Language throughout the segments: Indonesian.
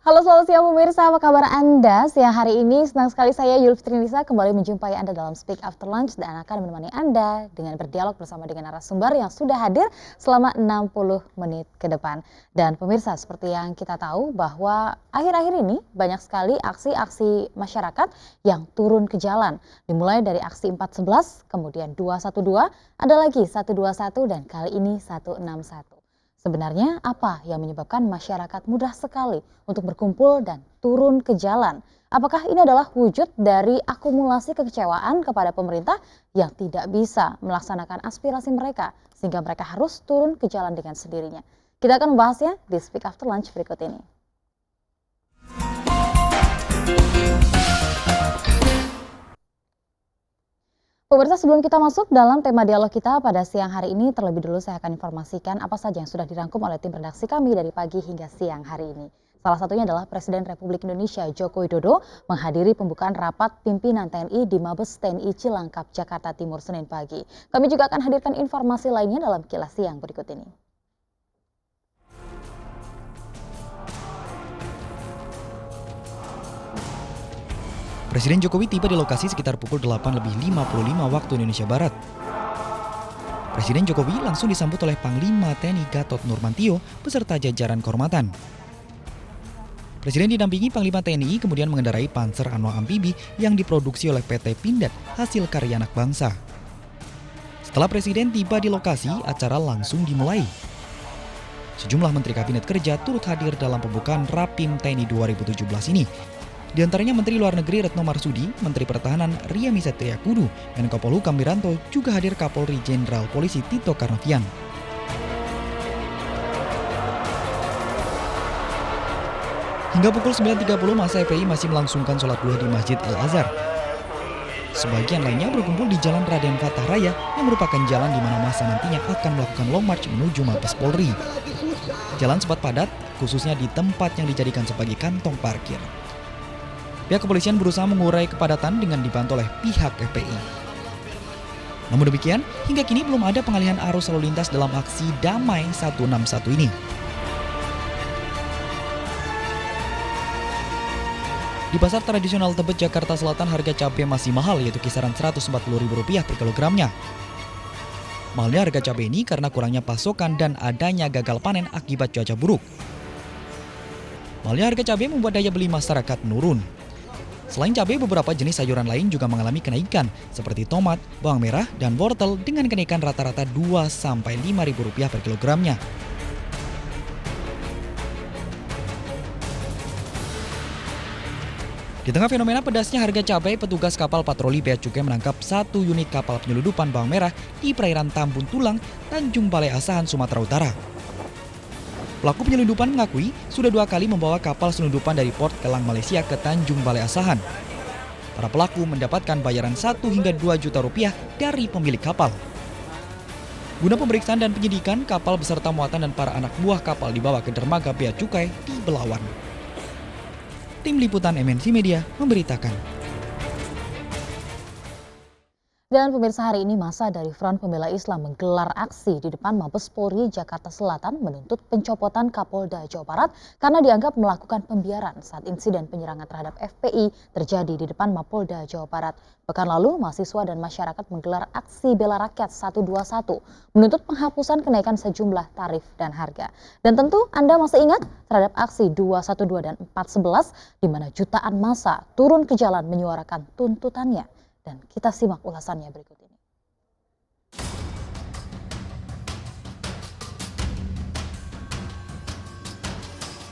Halo selamat siang pemirsa, apa kabar Anda? Siang hari ini senang sekali saya Yulfitri Nisa kembali menjumpai Anda dalam Speak After Lunch dan akan menemani Anda dengan berdialog bersama dengan narasumber yang sudah hadir selama 60 menit ke depan. Dan pemirsa, seperti yang kita tahu bahwa akhir-akhir ini banyak sekali aksi-aksi masyarakat yang turun ke jalan. Dimulai dari aksi 411, kemudian 212, ada lagi 121 dan kali ini 161. Sebenarnya apa yang menyebabkan masyarakat mudah sekali untuk berkumpul dan turun ke jalan? Apakah ini adalah wujud dari akumulasi kekecewaan kepada pemerintah yang tidak bisa melaksanakan aspirasi mereka sehingga mereka harus turun ke jalan dengan sendirinya? Kita akan membahasnya di Speak After Lunch berikut ini. Pemirsa, sebelum kita masuk dalam tema dialog kita pada siang hari ini, terlebih dulu saya akan informasikan apa saja yang sudah dirangkum oleh tim redaksi kami dari pagi hingga siang hari ini. Salah satunya adalah Presiden Republik Indonesia Joko Widodo menghadiri pembukaan rapat pimpinan TNI di Mabes TNI Cilangkap, Jakarta Timur Senin pagi. Kami juga akan hadirkan informasi lainnya dalam kilas siang berikut ini. Presiden Jokowi tiba di lokasi sekitar pukul 8:55 waktu Indonesia Barat. Presiden Jokowi langsung disambut oleh Panglima TNI Gatot Nurmantio beserta jajaran kehormatan. Presiden didampingi Panglima TNI kemudian mengendarai Panzer Anua Amfibi yang diproduksi oleh PT Pindad hasil karya anak bangsa. Setelah Presiden tiba di lokasi, acara langsung dimulai. Sejumlah Menteri Kabinet Kerja turut hadir dalam pembukaan Rapim TNI 2017 ini. Di antaranya Menteri Luar Negeri Retno Marsudi, Menteri Pertahanan Ria Mizar Triakudu, dan Kapolhukam Wiranto juga hadir Kapolri Jenderal Polisi Tito Karnavian. Hingga pukul 9.30 masa FPI masih melangsungkan sholat duha di Masjid Al-Azhar. Sebagian lainnya berkumpul di Jalan Raden Fatah Raya yang merupakan jalan di mana massa nantinya akan melakukan long march menuju Mabes Polri. Jalan sempat padat, khususnya di tempat yang dijadikan sebagai kantong parkir. Pihak kepolisian berusaha mengurai kepadatan dengan dibantu oleh pihak FPI. Namun demikian, hingga kini belum ada pengalihan arus lalu lintas dalam aksi damai 161 ini. Di pasar tradisional Tebet, Jakarta Selatan, harga cabai masih mahal, yaitu kisaran Rp140.000 per kilogramnya. Mahalnya harga cabai ini karena kurangnya pasokan dan adanya gagal panen akibat cuaca buruk. Mahalnya harga cabai membuat daya beli masyarakat menurun. Selain cabai, beberapa jenis sayuran lain juga mengalami kenaikan, seperti tomat, bawang merah, dan wortel dengan kenaikan rata-rata Rp2-5.000 per kilogramnya. Di tengah fenomena pedasnya harga cabai, petugas kapal patroli Bea Cukai menangkap 1 unit kapal penyeludupan bawang merah di perairan Tambun Tulang, Tanjung Balai Asahan, Sumatera Utara. Pelaku penyelundupan mengakui sudah 2 kali membawa kapal selundupan dari Port Kelang, Malaysia ke Tanjung Balai Asahan. Para pelaku mendapatkan bayaran 1 hingga 2 juta rupiah dari pemilik kapal. Guna pemeriksaan dan penyidikan, kapal beserta muatan dan para anak buah kapal dibawa ke dermaga Bea Cukai di Belawan. Tim Liputan MNC Media memberitakan. Dan pemirsa, hari ini massa dari Front Pembela Islam menggelar aksi di depan Mabes Polri Jakarta Selatan menuntut pencopotan Kapolda Jawa Barat karena dianggap melakukan pembiaran saat insiden penyerangan terhadap FPI terjadi di depan Mapolda Jawa Barat. Pekan lalu, mahasiswa dan masyarakat menggelar aksi bela rakyat 121 menuntut penghapusan kenaikan sejumlah tarif dan harga. Dan tentu Anda masih ingat terhadap aksi 212 dan 411 di mana jutaan massa turun ke jalan menyuarakan tuntutannya. Dan kita simak ulasannya berikut ini.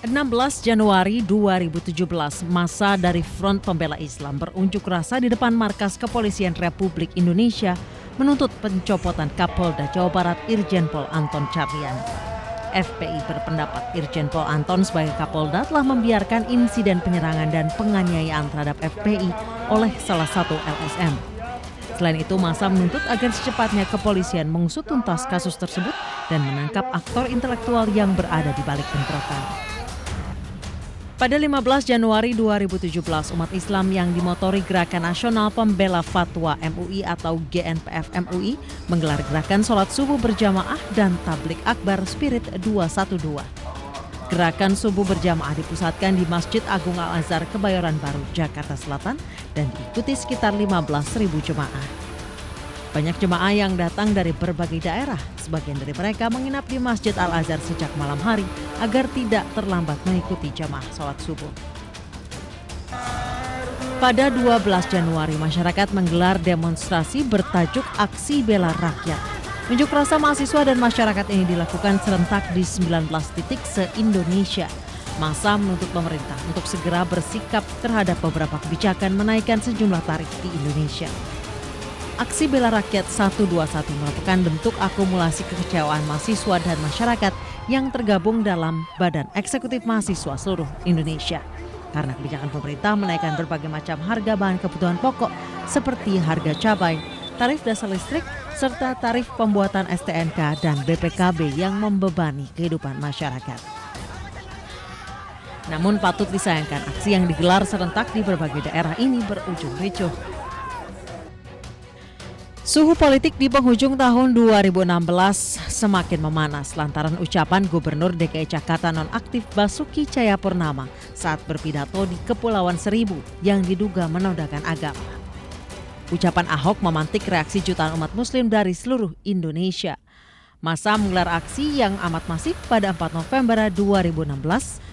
16 Januari 2017, massa dari Front Pembela Islam berunjuk rasa di depan markas Kepolisian Republik Indonesia menuntut pencopotan Kapolda Jawa Barat Irjen Pol Anton Carlyan. FPI berpendapat Irjen Pol Anton sebagai Kapolda telah membiarkan insiden penyerangan dan penganiayaan terhadap FPI oleh salah satu LSM. Selain itu, massa menuntut agar secepatnya kepolisian mengusut tuntas kasus tersebut dan menangkap aktor intelektual yang berada di balik bentrokan. Pada 15 Januari 2017, umat Islam yang dimotori Gerakan Nasional Pembela Fatwa MUI atau GNPF MUI menggelar gerakan sholat subuh berjamaah dan tablik akbar Spirit 212. Gerakan subuh berjamaah dipusatkan di Masjid Agung Al-Azhar, Kebayoran Baru, Jakarta Selatan dan diikuti sekitar 15.000 jemaah. Banyak jemaah yang datang dari berbagai daerah. Sebagian dari mereka menginap di Masjid Al-Azhar sejak malam hari agar tidak terlambat mengikuti jamaah sholat subuh. Pada 12 Januari, masyarakat menggelar demonstrasi bertajuk Aksi Bela Rakyat. Unjuk rasa mahasiswa dan masyarakat ini dilakukan serentak di 19 titik se-Indonesia. Massa menuntut pemerintah untuk segera bersikap terhadap beberapa kebijakan menaikkan sejumlah tarif di Indonesia. Aksi Bela Rakyat 121 merupakan bentuk akumulasi kekecewaan mahasiswa dan masyarakat yang tergabung dalam Badan Eksekutif Mahasiswa seluruh Indonesia. Karena kebijakan pemerintah menaikkan berbagai macam harga bahan kebutuhan pokok seperti harga cabai, tarif dasar listrik, serta tarif pembuatan STNK dan BPKB yang membebani kehidupan masyarakat. Namun patut disayangkan aksi yang digelar serentak di berbagai daerah ini berujung ricuh. Suhu politik di penghujung tahun 2016 semakin memanas lantaran ucapan Gubernur DKI Jakarta nonaktif Basuki Cahayapurnama saat berpidato di Kepulauan Seribu yang diduga menodaikan agama. Ucapan Ahok memantik reaksi jutaan umat muslim dari seluruh Indonesia. Massa menggelar aksi yang amat masif pada 4 November 2016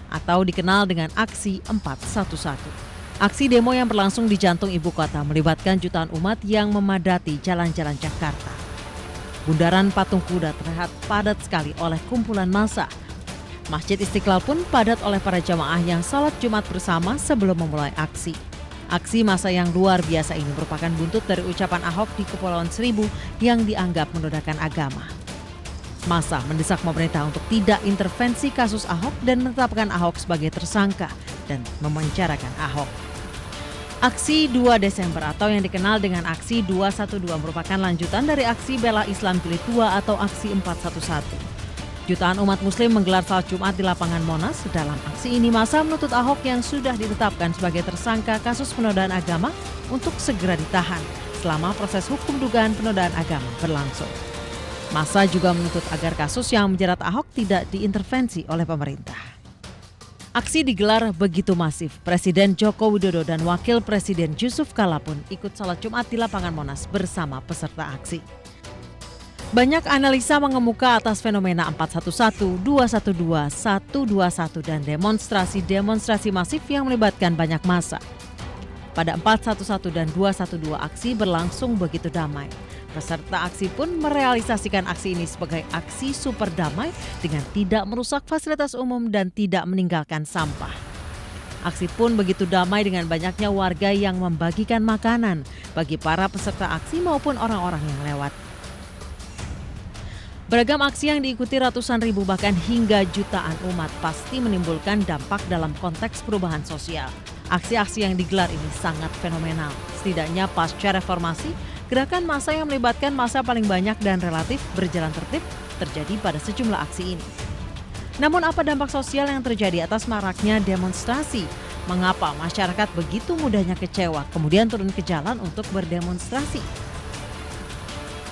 atau dikenal dengan Aksi 411. Aksi demo yang berlangsung di jantung ibu kota melibatkan jutaan umat yang memadati jalan-jalan Jakarta. Bundaran Patung Kuda terlihat padat sekali oleh kumpulan massa. Masjid Istiqlal pun padat oleh para jamaah yang salat Jumat bersama sebelum memulai aksi. Aksi massa yang luar biasa ini merupakan buntut dari ucapan Ahok di Kepulauan Seribu yang dianggap menodaikan agama. Massa mendesak pemerintah untuk tidak intervensi kasus Ahok dan menetapkan Ahok sebagai tersangka dan memenjarakan Ahok. Aksi 2 Desember atau yang dikenal dengan Aksi 212 merupakan lanjutan dari Aksi Bela Islam Jilid 2 atau Aksi 411. Jutaan umat muslim menggelar salat Jumat di lapangan Monas. Dalam aksi ini massa menuntut Ahok yang sudah ditetapkan sebagai tersangka kasus penodaan agama untuk segera ditahan selama proses hukum dugaan penodaan agama berlangsung. Massa juga menuntut agar kasus yang menjerat Ahok tidak diintervensi oleh pemerintah. Aksi digelar begitu masif. Presiden Joko Widodo dan Wakil Presiden Yusuf Kala pun ikut salat Jumat di lapangan Monas bersama peserta aksi. Banyak analisa mengemuka atas fenomena 411, 212, 121 dan demonstrasi masif yang melibatkan banyak massa. Pada 411 dan 212 aksi berlangsung begitu damai. Peserta aksi pun merealisasikan aksi ini sebagai aksi super damai dengan tidak merusak fasilitas umum dan tidak meninggalkan sampah. Aksi pun begitu damai dengan banyaknya warga yang membagikan makanan bagi para peserta aksi maupun orang-orang yang lewat. Beragam aksi yang diikuti ratusan ribu bahkan hingga jutaan umat pasti menimbulkan dampak dalam konteks perubahan sosial. Aksi-aksi yang digelar ini sangat fenomenal. Setidaknya pasca reformasi, gerakan massa yang melibatkan massa paling banyak dan relatif berjalan tertib terjadi pada sejumlah aksi ini. Namun apa dampak sosial yang terjadi atas maraknya demonstrasi? Mengapa masyarakat begitu mudahnya kecewa kemudian turun ke jalan untuk berdemonstrasi?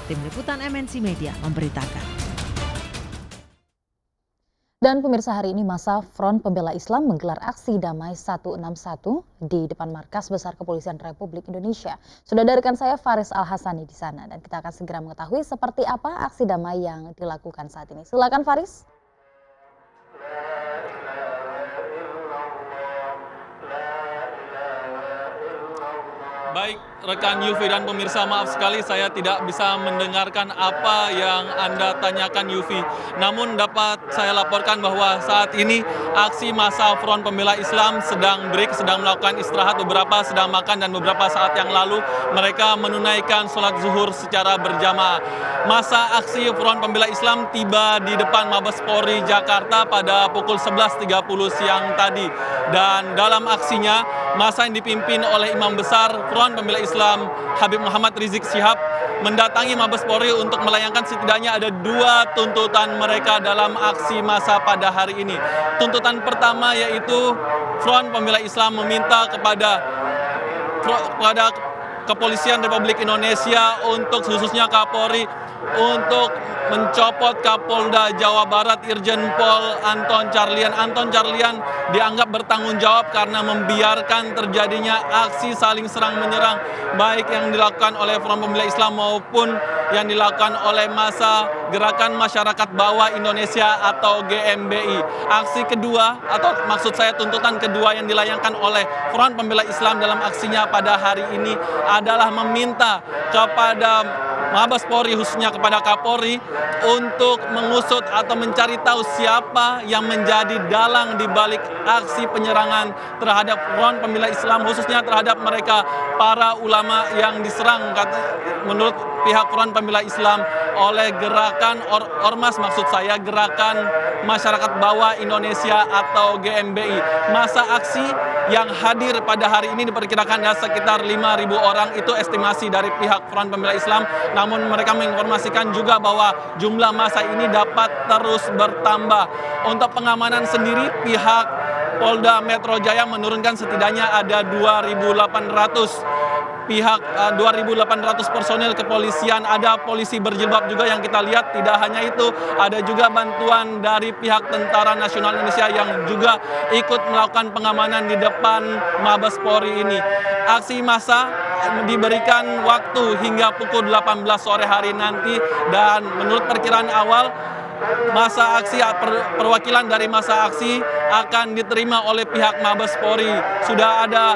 Tim Liputan MNC Media memberitakan. Dan pemirsa, hari ini massa Front Pembela Islam menggelar aksi damai 161 di depan Markas Besar Kepolisian Republik Indonesia. Sudah ada rekan saya Faris Al-Hasani di sana dan kita akan segera mengetahui seperti apa aksi damai yang dilakukan saat ini. Silakan Faris. Baik, rekan Yufi dan pemirsa, maaf sekali saya tidak bisa mendengarkan apa yang Anda tanyakan Yufi. Namun dapat saya laporkan bahwa saat ini aksi massa Front Pembela Islam sedang break, sedang melakukan istirahat, beberapa sedang makan dan beberapa saat yang lalu mereka menunaikan sholat zuhur secara berjamaah. Masa aksi Front Pembela Islam tiba di depan Mabes Polri Jakarta pada pukul 11.30 siang tadi. Dan dalam aksinya, masa yang dipimpin oleh Imam Besar Front Pembela Islam Habib Muhammad Rizik Syihab mendatangi Mabes Polri untuk melayangkan setidaknya ada 2 tuntutan mereka dalam aksi massa pada hari ini. Tuntutan pertama yaitu Front Pembela Islam meminta kepada Kepolisian Republik Indonesia untuk khususnya Kapolri untuk mencopot Kapolda Jawa Barat Irjen Pol Anton Carlyan. Anton Carlyan dianggap bertanggung jawab karena membiarkan terjadinya aksi saling serang menyerang, baik yang dilakukan oleh Front Pembela Islam maupun yang dilakukan oleh masa Gerakan Masyarakat Bawah Indonesia atau GMBI. Aksi kedua, atau maksud saya tuntutan kedua yang dilayangkan oleh Front Pembela Islam dalam aksinya pada hari ini adalah meminta kepada Mabes Polri, khususnya kepada Kapolri, untuk mengusut atau mencari tahu siapa yang menjadi dalang di balik aksi penyerangan terhadap Front Pembela Islam, khususnya terhadap mereka para ulama yang diserang menurut pihak Front Pembela Islam oleh gerakan Ormas, maksud saya Gerakan Masyarakat Bawah Indonesia atau GMBI. Masa aksi yang hadir pada hari ini diperkirakan ada sekitar 5.000 orang, itu estimasi dari pihak Front Pembela Islam. Namun mereka menginformasikan juga bahwa jumlah massa ini dapat terus bertambah. Untuk pengamanan sendiri, pihak Polda Metro Jaya menurunkan setidaknya ada 2.800 personil kepolisian, ada polisi berjilbab juga yang kita lihat. Tidak hanya itu, ada juga bantuan dari pihak Tentara Nasional Indonesia yang juga ikut melakukan pengamanan di depan Mabes Polri ini. Aksi massa diberikan waktu hingga pukul 18 sore hari nanti, dan menurut perkiraan awal masa aksi, perwakilan dari masa aksi akan diterima oleh pihak Mabes Polri. Sudah ada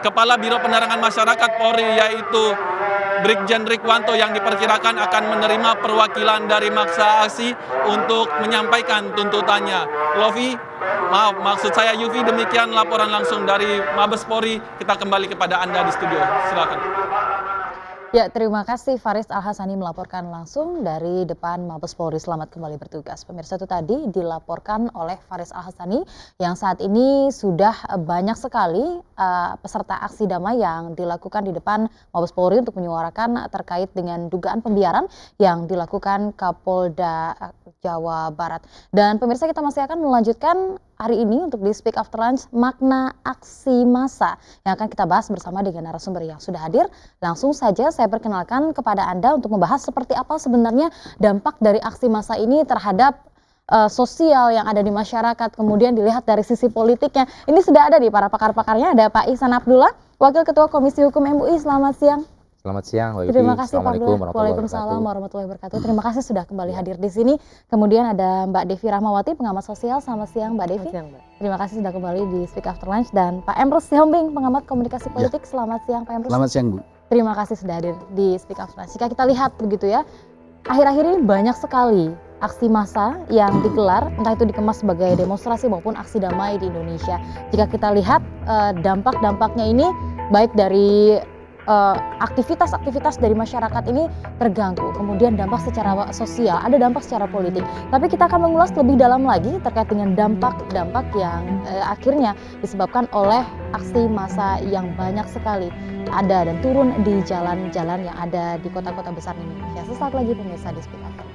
Kepala Biro Penerangan Masyarakat Polri, yaitu Brigjen Rikwanto, yang diperkirakan akan menerima perwakilan dari masa aksi untuk menyampaikan tuntutannya. Maksud saya Yufi, demikian laporan langsung dari Mabes Polri. Kita kembali kepada Anda di studio. Silakan. Ya, terima kasih Faris Al-Hasani melaporkan langsung dari depan Mabes Polri. Selamat kembali bertugas. Pemirsa, itu tadi dilaporkan oleh Faris Al-Hasani yang saat ini sudah banyak sekali peserta aksi damai yang dilakukan di depan Mabes Polri untuk menyuarakan terkait dengan dugaan pembiaran yang dilakukan Kapolda Jawa Barat. Dan pemirsa, kita masih akan melanjutkan hari ini untuk di Speak After Lunch makna aksi massa yang akan kita bahas bersama dengan narasumber yang sudah hadir. Langsung saja saya perkenalkan kepada Anda untuk membahas seperti apa sebenarnya dampak dari aksi massa ini terhadap sosial yang ada di masyarakat, kemudian dilihat dari sisi politiknya. Ini sudah ada nih para pakar-pakarnya, ada Pak Ihsan Abdullah, Wakil Ketua Komisi Hukum MUI. Selamat siang. Selamat siang, Mbak Yufi. Terima kasih Pak Abdullah. Waalaikumsalam Warahmatullahi wabarakatuh. Terima kasih sudah kembali hadir di sini. Kemudian ada Mbak Devi Rahmawati, pengamat sosial. Selamat siang Mbak Devi. Selamat siang, Mbak. Terima kasih sudah kembali di Speak After Lunch. Dan Pak Emrus Sihombing, pengamat komunikasi politik. Selamat siang Pak Emrus. Selamat siang Bu. Terima kasih sudah hadir di Speak After Lunch. Jika kita lihat begitu ya, akhir-akhir ini banyak sekali aksi massa yang digelar, entah itu dikemas sebagai demonstrasi maupun aksi damai di Indonesia. Jika kita lihat dampak-dampaknya ini baik dari aktivitas-aktivitas dari masyarakat ini terganggu, kemudian dampak secara sosial, ada dampak secara politik. Tapi kita akan mengulas lebih dalam lagi terkait dengan dampak-dampak yang akhirnya disebabkan oleh aksi massa yang banyak sekali ada dan turun di jalan-jalan yang ada di kota-kota besar di Indonesia. Sesaat lagi pemirsa di Speak After.